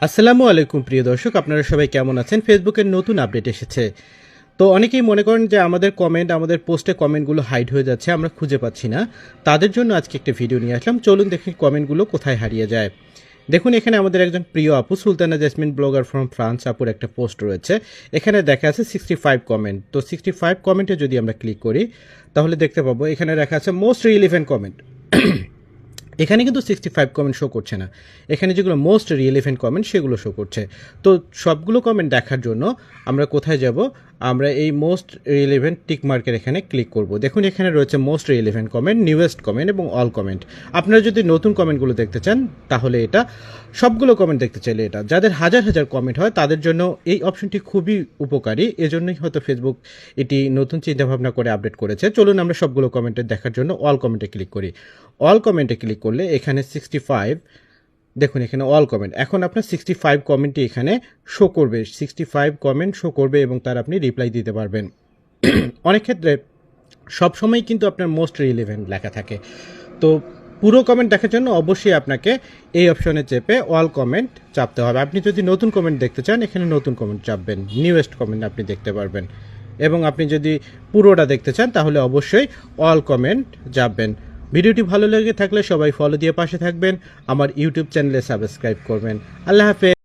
আসসালামু আলাইকুম প্রিয় দর্শক, আপনারা সবাই কেমন আছেন? ফেসবুকের নতুন আপডেট এসেছে। তো অনেকেই মনে করেন যে আমাদের পোস্টে কমেন্টগুলো হাইড হয়ে যাচ্ছে, আমরা খুঁজে পাচ্ছি না। তাদের জন্য আজকে একটা ভিডিও নিয়ে আসলাম। চলুন দেখি কমেন্টগুলো কোথায় হারিয়ে যায়। দেখুন, এখানে আমাদের একজন প্রিয় আপু Sultana jasmine blogger from France আপুর একটা পোস্ট রয়েছে। এখানে দেখা আছে 65 কমেন্ট। তো 65 কমেন্টে যদি আমরা ক্লিক করি তাহলে দেখতে পাবো এখানে দেখা আছে মোস্ট রিলিভেন্ট কমেন্ট। এখানে কিন্তু 65 কমেন্ট শো করছে না, এখানে যেগুলো মোস্ট রিলেভেন্ট কমেন্ট সেগুলো শো করছে। তো সবগুলো কমেন্ট দেখার জন্য আমরা কোথায় যাব? আমরা এই মোস্ট রিলেভেন্ট টিক মার্কের এখানে ক্লিক করব। দেখুন, এখানে রয়েছে most relevant comment, newest comment এবং অল কমেন্ট। আপনারা যদি নতুন কমেন্টগুলো দেখতে চান তাহলে এটা, সবগুলো কমেন্ট দেখতে চাইলে এটা, যাদের হাজার হাজার কমেন্ট হয় তাদের জন্য এই অপশনটি খুবই উপকারী। এজন্যই হয়তো ফেসবুক এটি নতুন চিন্তাভাবনা করে আপডেট করেছে। চলুন আমরা সবগুলো কমেন্টে দেখার জন্য অল কমেন্টে ক্লিক করি। অল কমেন্টে ক্লিক করলে এখানে 65, দেখুন এখানে অল কমেন্ট। এখন আপনার 65 কমেন্টই এখানে শো করবে, 65 কমেন্ট শো করবে এবং তার আপনি রিপ্লাই দিতে পারবেন। অনেক ক্ষেত্রে সবসময় কিন্তু আপনার মোস্ট রিলেভেন্ট লেখা থাকে। তো পুরো কমেন্ট দেখার জন্য অবশ্যই আপনাকে এই অপশনে চেপে অল কমেন্ট চাপতে হবে। আপনি যদি নতুন কমেন্ট দেখতে চান এখানে নতুন কমেন্ট চাপবেন, নিউয়েস্ট কমেন্ট আপনি দেখতে পারবেন। এবং আপনি যদি পুরোটা দেখতে চান তাহলে অবশ্যই অল কমেন্ট চাপবেন। ভিডিওটি ভালো লেগে থাকলে সবাই ফলো দিয়ে পাশে থাকবেন, আমার ইউটিউব চ্যানেলে সাবস্ক্রাইব করবেন। আল্লাহ হাফেজ।